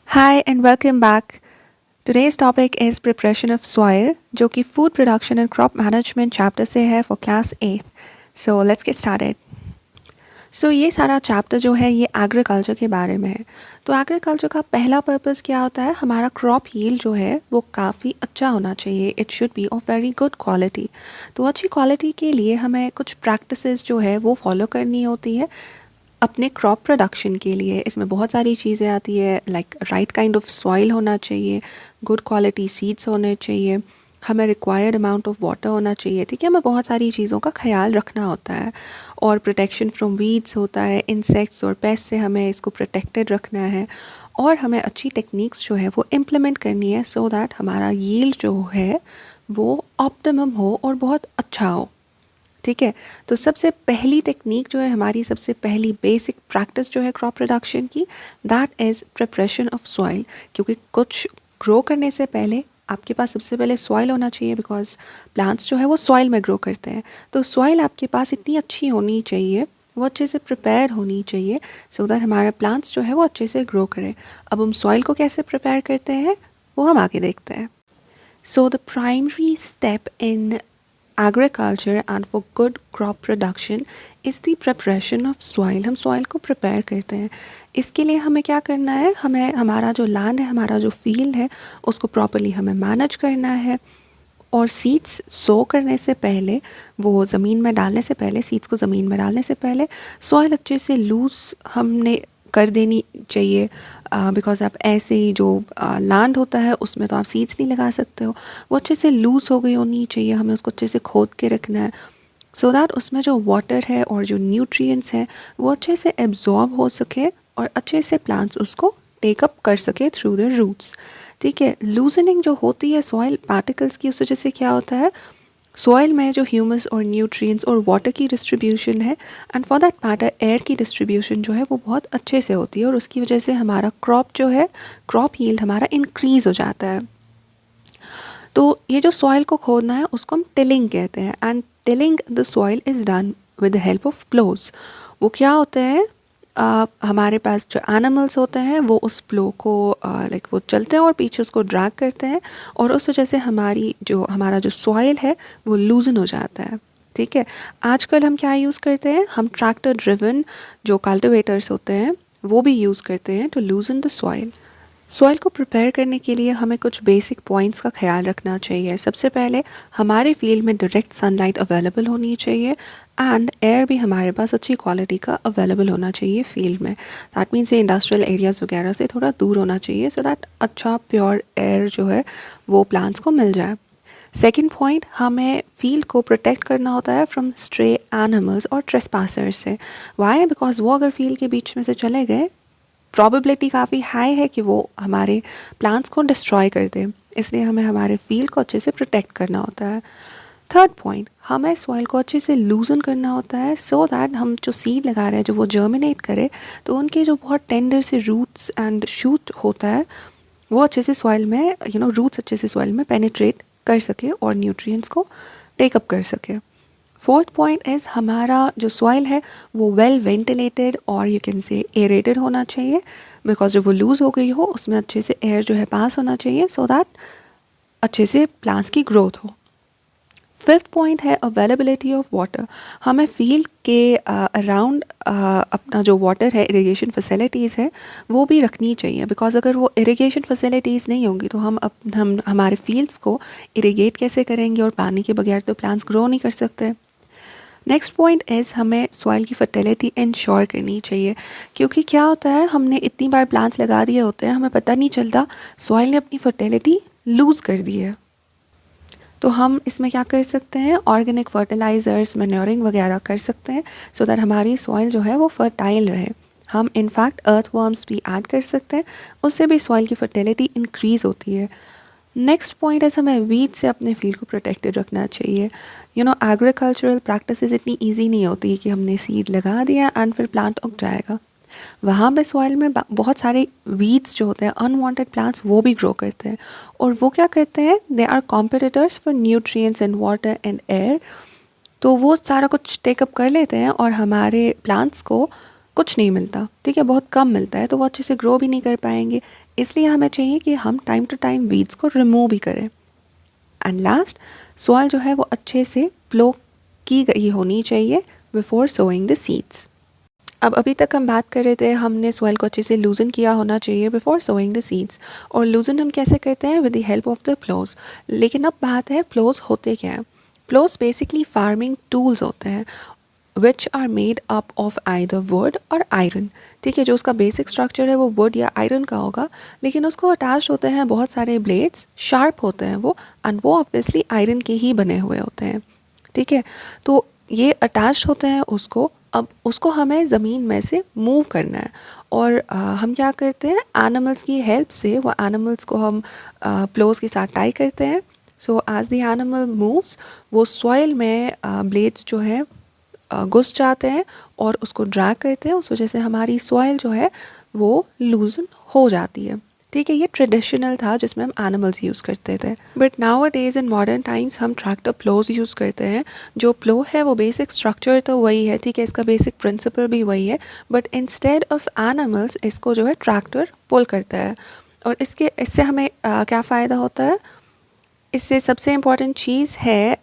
Hi and welcome back. Today's topic is preparation of soil जो कि food production and crop management chapter से है for class 8th. So let's get started. So ये सारा chapter जो है ये एग्रीकल्चर के बारे में है. तो एग्रीकल्चर का पहला पर्पस क्या होता है, हमारा क्रॉप यील्ड जो है वो काफ़ी अच्छा होना चाहिए. It should be of very good quality. तो अच्छी क्वालिटी के लिए हमें कुछ प्रैक्टिसेस जो है वो फॉलो करनी होती है अपने क्रॉप प्रोडक्शन के लिए. इसमें बहुत सारी चीज़ें आती है, like right kind of soil होना चाहिए, गुड क्वालिटी सीड्स होने चाहिए, हमें रिक्वायर्ड अमाउंट ऑफ वाटर होना चाहिए. ठीक है, हमें बहुत सारी चीज़ों का ख्याल रखना होता है. और प्रोटेक्शन फ्रॉम वीड्स होता है, इंसेक्ट्स और पेस्ट से हमें इसको प्रोटेक्टेड रखना है. और हमें अच्छी टेक्निक्स जो है वो इम्प्लीमेंट करनी है सो दैट हमारा यील्ड जो है वो ऑप्टिमम हो और बहुत अच्छा हो. ठीक है, तो सबसे पहली टेक्निक जो है, हमारी सबसे पहली बेसिक प्रैक्टिस जो है क्रॉप प्रोडक्शन की, that is preparation of soil. क्योंकि कुछ ग्रो करने से पहले आपके पास सबसे पहले सॉइल होना चाहिए, बिकॉज प्लांट्स जो है वो सॉइल में ग्रो करते हैं. तो सॉइल आपके पास इतनी अच्छी होनी चाहिए, वो अच्छे से प्रिपेयर होनी चाहिए सो दैट हमारे प्लांट्स जो है वो अच्छे से ग्रो करें. अब हम सॉइल को कैसे प्रिपेयर करते हैं वो हम आगे देखते हैं. So the primary step in agriculture and for good crop production is the preparation of soil. हम soil को prepare करते हैं. इसके लिए हमें क्या करना है, हमें हमारा जो land है, हमारा जो field है, उसको properly हमें manage करना है. और सीड्स सो करने से पहले, वो ज़मीन में डालने से पहले, सीड्स को ज़मीन में डालने से पहले सॉइल अच्छे से लूज़ हमने कर देनी चाहिए. बिकॉज़ आप ऐसे ही जो लैंड होता है उसमें तो आप सीड्स नहीं लगा सकते हो. वो अच्छे से लूज़ हो गई होनी चाहिए, हमें उसको अच्छे से खोद के रखना है सो दैट उसमें जो वाटर है और जो न्यूट्रिएंट्स हैं वो अच्छे से एब्जॉर्ब हो सके और अच्छे से प्लांट्स उसको टेकअप कर सके थ्रू द रूट्स. ठीक है, लूजनिंग जो होती है सॉइल पार्टिकल्स की, उस वजह से क्या होता है, सॉइल में जो ह्यूमस और न्यूट्रिएंट्स और वाटर की डिस्ट्रीब्यूशन है, and for that matter air की डिस्ट्रीब्यूशन जो है वो बहुत अच्छे से होती है. और उसकी वजह से हमारा क्रॉप जो है, क्रॉप यील्ड हमारा इंक्रीज़ हो जाता है. तो ये जो सॉइल को खोदना है उसको हम टिलिंग कहते हैं. And tilling the soil is done with the help of ploughs. वो क्या होते हैं, हमारे पास जो एनिमल्स होते हैं वो उस प्लो को लाइक वो चलते हैं और पीछे उसको ड्रैग करते हैं, और उस वजह से हमारा जो सॉइल है वो लूजन हो जाता है. ठीक है, आजकल हम क्या यूज़ करते हैं, हम ट्रैक्टर ड्रिवन जो कल्टिवेटर्स होते हैं वो भी यूज़ करते हैं to loosen the soil. Soil को प्रिपेयर करने के लिए हमें कुछ बेसिक पॉइंट्स का ख्याल रखना चाहिए. सबसे पहले हमारे फील्ड में डायरेक्ट सनलाइट अवेलेबल होनी चाहिए, एंड एयर भी हमारे पास अच्छी क्वालिटी का अवेलेबल होना चाहिए फील्ड में. दैट मीन्स ये इंडस्ट्रियल एरियाज़ वगैरह से थोड़ा दूर होना चाहिए सो दैट अच्छा प्योर एयर जो है वो प्लांट्स को मिल जाए. सेकेंड पॉइंट, हमें फील्ड को प्रोटेक्ट करना होता है फ्रॉम स्ट्रे एनिमल्स और ट्रेसपासर्स से. वाई, बिकॉज वो अगर फील्ड के बीच में से चले गए, प्रॉबिलिटी काफ़ी हाई है कि वो हमारे प्लांट्स को डिस्ट्रॉय कर दे. इसलिए हमें हमारे फील्ड को अच्छे से प्रोटेक्ट करना होता है. थर्ड पॉइंट, हमें सॉइल को अच्छे से लूजन करना होता है सो दैट हम जो सीड लगा रहे हैं जो वो जर्मिनेट करे, तो उनके जो बहुत टेंडर से रूट्स एंड शूट होता है वो अच्छे से सॉइल में रूट्स अच्छे से सॉइल में पेनिट्रेट कर सके और न्यूट्रिएंट्स को टेकअप कर सके. फोर्थ पॉइंट इज़, हमारा जो सॉइल है वो वेल वेंटिलेटेड और यू कैन से एरेटेड होना चाहिए, बिकॉज जब वो लूज़ हो गई हो उसमें अच्छे से एयर जो है पास होना चाहिए सो दैट अच्छे से प्लांट्स की ग्रोथ हो. फिफ्थ पॉइंट है अवेलेबिलिटी ऑफ वाटर. हमें फील्ड के अराउंड अपना जो वाटर है, इरिगेशन फैसिलिटीज़ है वो भी रखनी चाहिए, बिकॉज अगर वो इरिगेशन फैसिलिटीज़ नहीं होंगी तो हम हमारे फील्ड्स को इरिगेट कैसे करेंगे, और पानी के बगैर तो प्लांट्स ग्रो नहीं कर सकते. नेक्स्ट पॉइंट इज़, हमें सॉइल की फर्टिलिटी इंश्योर करनी चाहिए. क्योंकि क्या होता है, हमने इतनी बार प्लांट्स लगा दिए होते हैं, हमें पता नहीं चलता सॉइल ने अपनी फर्टिलिटी लूज़ कर दी है. तो हम इसमें क्या कर सकते हैं, ऑर्गेनिक फर्टिलाइज़र्स, मैन्योरिंग वगैरह कर सकते हैं सो दैट हमारी सॉइल जो है वो फर्टाइल रहे. हम इनफैक्ट अर्थवर्म्स भी ऐड कर सकते हैं, उससे भी सॉइल की फर्टिलिटी इंक्रीज़ होती है. नेक्स्ट पॉइंट है, हमें वीड से अपने फील्ड को प्रोटेक्टेड रखना चाहिए. एग्रीकल्चरल प्रैक्टिसेस इतनी ईजी नहीं होती है कि हमने सीड लगा दिया एंड फिर प्लांट उग जाएगा. वहाँ पे सॉइल में बहुत सारे वीड्स जो होते हैं, अनवांटेड प्लांट्स, वो भी ग्रो करते हैं. और वो क्या करते हैं, they are competitors for nutrients and water and air. तो वो सारा कुछ टेकअप कर लेते हैं और हमारे प्लांट्स को कुछ नहीं मिलता, ठीक है, बहुत कम मिलता है, तो वो अच्छे से ग्रो भी नहीं कर पाएंगे। इसलिए हमें चाहिए कि हम टाइम टू टाइम वीड्स को रिमूव भी करें। एंड लास्ट, सॉइल जो है वो अच्छे से प्लो की गई होनी चाहिए बिफोर सोइंग द सीड्स। अब अभी तक हम बात कर रहे थे हमने सॉइल को अच्छे से लूजन किया होना चाहिए बिफोर सोइंग द सीड्स, और लूजन हम कैसे करते हैं, with the help of the ploughs. लेकिन अब बात है प्लोज होते क्या हैं। प्लोज बेसिकली फार्मिंग टूल्स होते हैं which are made up of either wood और आयरन, ठीक है। जो उसका बेसिक स्ट्रक्चर है वो वुड या आयरन का होगा, लेकिन उसको अटैच होते हैं बहुत सारे ब्लेड्स, शार्प होते हैं वो, एंड वो ऑब्वियसली आयरन के ही बने हुए होते हैं, ठीक है। तो ये अटैच होते हैं उसको, अब उसको हमें ज़मीन में से मूव करना है, और हम क्या करते हैं, एनिमल्स की हेल्प से वो एनिमल्स को हम प्लोज के साथ टाई करते हैं। So as the animal moves, वो सॉइल में ब्लेड्स जो है घुस जाते हैं और उसको ड्रैग करते हैं, उस वजह से हमारी सॉइल जो है वो लूजन हो जाती है, ठीक है। ये ट्रेडिशनल था जिसमें हम एनिमल्स यूज़ करते थे, but now a days in modern times हम ट्रैक्टर प्लोज यूज़ करते हैं। जो प्लो है वो बेसिक स्ट्रक्चर तो वही है, ठीक है, इसका बेसिक प्रिंसिपल भी वही है, बट इंस्टेड ऑफ एनिमल्स इसको जो है ट्रैक्टर पुल करता है। और इससे हमें क्या फ़ायदा होता है, इससे सबसे इम्पॉर्टेंट चीज़ है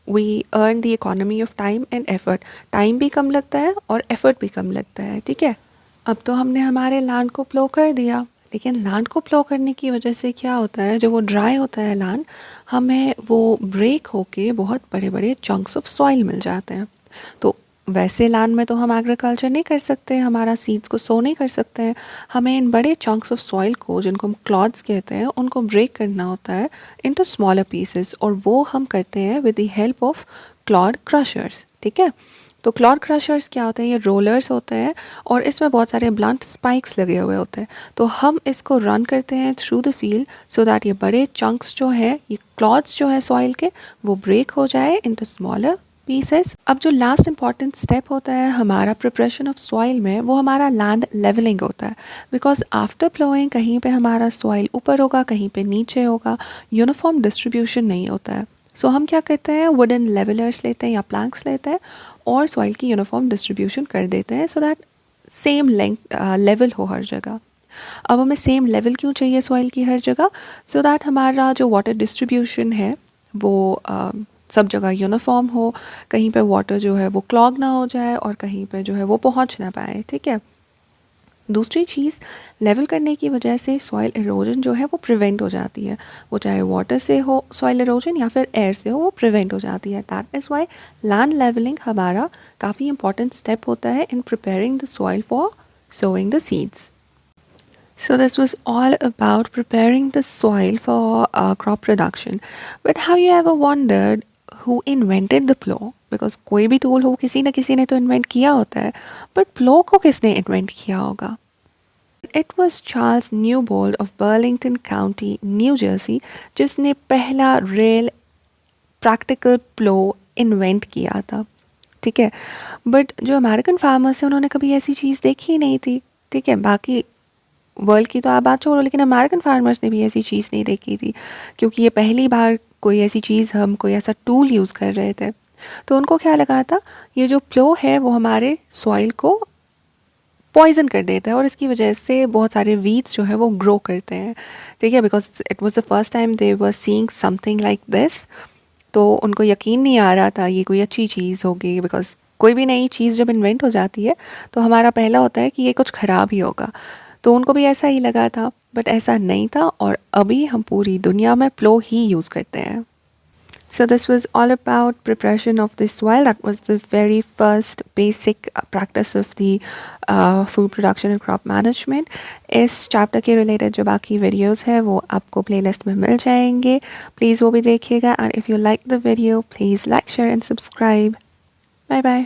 we earn the economy of time and effort. Time भी कम लगता है और एफर्ट भी कम लगता है, ठीक है। अब तो हमने हमारे लैंड को प्लो कर दिया, लेकिन लैंड को प्लो करने की वजह से क्या होता है, जब वो ड्राई होता है लैंड, हमें वो ब्रेक होके बहुत बड़े बड़े चंक्स ऑफ सॉइल मिल जाते हैं। तो वैसे लैंड में तो हम एग्रीकल्चर नहीं कर सकते, हमारा सीड्स को सो नहीं कर सकते हैं। हमें इन बड़े चंक्स ऑफ सॉइल को, जिनको हम क्लॉड्स कहते हैं, उनको ब्रेक करना होता है इनटू स्मॉलर पीसेस, और वो हम करते हैं with the help of clod crushers, ठीक है। तो क्लॉड क्रशर्स क्या होते हैं, ये रोलर्स होते हैं और इसमें बहुत सारे ब्लंट स्पाइक्स लगे हुए होते हैं। तो हम इसको रन करते हैं through the field so that ये बड़े चंक्स जो है, ये क्लॉड्स जो है सॉइल के, वो ब्रेक हो जाए इनटू स्मॉलर पीसेस। अब जो लास्ट इंपॉर्टेंट स्टेप होता है हमारा प्रिपरेशन ऑफ सॉइल में, वो हमारा लैंड लेवलिंग होता है। बिकॉज आफ्टर प्लोइंग कहीं पे हमारा सॉइल ऊपर होगा, कहीं पे नीचे होगा, यूनिफॉर्म डिस्ट्रीब्यूशन नहीं होता है। सो हम क्या करते हैं, वुडन लेवलर्स लेते हैं या प्लैंक्स लेते हैं और सॉइल की यूनिफॉर्म डिस्ट्रीब्यूशन कर देते हैं, so that same length level हो हर जगह। अब हमें सेम लेवल क्यों चाहिए सॉइल की हर जगह, सो दैट हमारा जो वाटर डिस्ट्रीब्यूशन है वो सब जगह यूनिफॉर्म हो, कहीं पे वाटर जो है वो क्लॉग ना हो जाए और कहीं पे जो है वो पहुंच ना पाए, ठीक है। दूसरी चीज़, लेवल करने की वजह से सॉइल इरोजन जो है वो प्रिवेंट हो जाती है, वो चाहे वाटर से हो सॉइल इरोजन या फिर एयर से हो, वो प्रिवेंट हो जाती है। That is why land levelling हमारा काफ़ी इंपॉर्टेंट स्टेप होता है in preparing the soil for sowing the seeds. So this was all about preparing the soil for crop production. But have you ever wondered who invented the plow? Because कोई भी tool हो, किसी न किसी ने तो इन्वेंट किया होता है, बट प्लो को किसने इन्वेंट किया होगा? It was Charles Newbold of Burlington County, New Jersey, जिसने पहला रियल प्रैक्टिकल प्लो इन्वेंट किया था, ठीक है। बट जो अमेरिकन फार्मर्स हैं उन्होंने कभी ऐसी चीज़ देखी ही नहीं थी, ठीक है। बाकी वर्ल्ड की तो आप बात छोड़ो, लेकिन अमेरिकन फार्मर्स ने भी ऐसी चीज़ नहीं देखी थी, क्योंकि ये पहली बार कोई ऐसी चीज़, हम कोई ऐसा टूल यूज़ कर रहे थे। तो उनको क्या लगा था, ये जो प्लो है वो हमारे सॉइल को पॉइजन कर देता है और इसकी वजह से बहुत सारे वीड्स जो है वो ग्रो करते हैं, ठीक है। Because it was the first time they were seeing something like this, तो उनको यकीन नहीं आ रहा था ये कोई अच्छी चीज़ होगी। बिकॉज कोई भी नई चीज़ जब इन्वेंट हो जाती है तो हमारा पहला होता है कि ये कुछ ख़राब ही होगा, तो उनको भी ऐसा ही लगा था, बट ऐसा नहीं था, और अभी हम पूरी दुनिया में प्लो ही यूज़ करते हैं। So this was all about preparation of the soil. That was the very first basic practice of the food production and crop management. इस चैप्टर के रिलेटेड जो बाकी वीडियोस है वो आपको प्लेलिस्ट में मिल जाएंगे, प्लीज़ वो भी देखिएगा। And if you like the video, please like, share and subscribe. Bye bye.